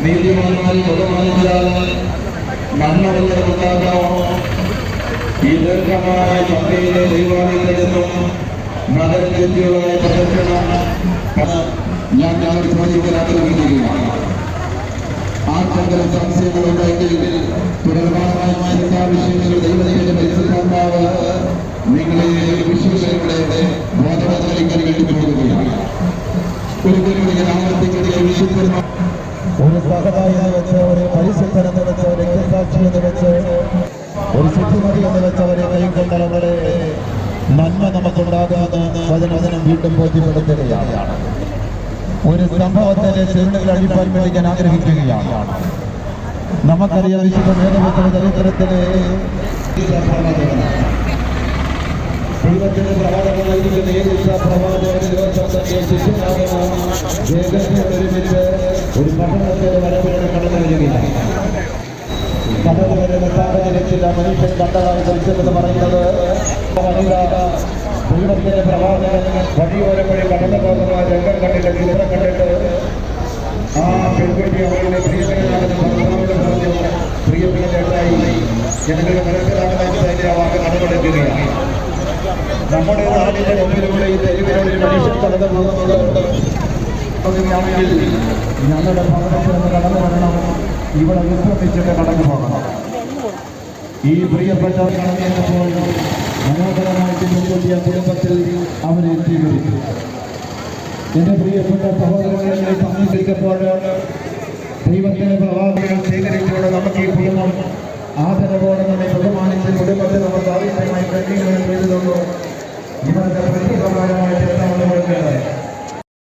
നീതിമാന്മാരെ ബഹുമാനിച്ചാൽ നന്മകളുണ്ടാകാമോ? ഈ ദീർഘമായ സഭയിലെ ദൈവാലയത്തിലും നഗരചുറ്റിയുള്ള പ്രദർശനം ഞാൻ ചോദിക്കാൻ ആഗ്രഹിക്കുകയാണ്. ആർക്കെങ്കിലും സംശയങ്ങളുണ്ടെങ്കിൽ തുടർമാനമായ എല്ലാ വിഷയങ്ങളും ദൈവത്തിന്റെ പരിശുദ്ധാത്മാവ് നിങ്ങളെ വിശ്വസനങ്ങളെ ബോധവൽക്കരിക്കാൻ വേണ്ടിക്കൊടുക്കുകയാണ്. ഒരിക്കലും ആവർത്തിക്കുന്ന വിശുദ്ധ ഒരു സഹതായി എന്ന് വെച്ച്, ഒരു പരിശുദ്ധൻ എന്ന് വെച്ച്, ഒരു രക്തസാക്ഷി എന്ന് വെച്ച്, ഒരു ശുദ്ധിമതി എന്ന് വെച്ച് അവരെ കൈക്കൊണ്ടവരെ നന്മ നമുക്കുണ്ടാകുമെന്ന് വചനം വീണ്ടും ബോധ്യപ്പെടുത്തുകയാണ്. ഒരു സംഭവത്തിന്റെ ചുരുളുകൾ അടിപ്പാൻ വേണ്ടി ഞാൻ ആഗ്രഹിക്കുകയാണ്. നമുക്കറിയാം, വിശുദ്ധ വേദപുസ്തക ചരിത്രത്തിലെ ദൈവത്തിന്റെ പ്രവാചകനായിരിക്കുന്ന ഏലിശാ പ്രവാചകന്റെ ഒരുമിച്ച് ഒരു പട്ടണത്തിന്റെ വരവിലൂടെ കടന്നു വരികയാണ്. കടന്നു വരുന്ന സാഹചര്യത്തിൽ ആ മനുഷ്യൻ കണ്ടതായി ദൃശ്യമെന്ന് പറയുന്നത്, ദൈവത്തിന്റെ പ്രവാചകൻ വഴിയോരം വഴി കടന്നു പോകുന്ന രംഗം കണ്ടിട്ട്, ചിത്രം കണ്ടിട്ട് ആ പെൺകുട്ടി അവരുടെ പ്രിയപ്പെട്ട പറഞ്ഞു, പ്രിയപ്പെട്ടതായി ജനങ്ങളുടെ മനസ്സിലാകുന്ന ആ വാക്ക് നടപടിക്കുകയാണ്. നമ്മുടെ നാടിന്റെ മുമ്പിലൂടെ ഈ തെരുവിലൂടെ മനുഷ്യൻ കടന്നു പോകുന്നത് ണെങ്കിൽ ഞങ്ങളുടെ ഭവനത്തിൽ നിന്ന് കടന്നു വരണം, ഇവിടെ വിശ്രമിച്ചിട്ട് കടന്നു പോകണം. ഈ പ്രിയപ്പെട്ടവർ കടന്നപ്പോൾ മനോഹരമായിട്ട് മുൻകൂട്ടിയ കുടുംബത്തിൽ അവരെ സ്വീകരിച്ചു. എന്റെ പ്രിയപ്പെട്ട സഹോദരങ്ങളെ സംബന്ധിച്ചപ്പോൾ ദൈവത്തിന്റെ പ്രവാചകൻ സ്വീകരിച്ചുകൊണ്ട് നമുക്ക് ഈ കുടുംബം ആദരവോടെ നമ്മെ ബഹുമാനിച്ച് കുടുംബത്തെ നമുക്ക് ആവശ്യമായി കഴിയുകയും ചെയ്തതുകൊണ്ട് ഇവരുടെ പ്രതിഫലമായ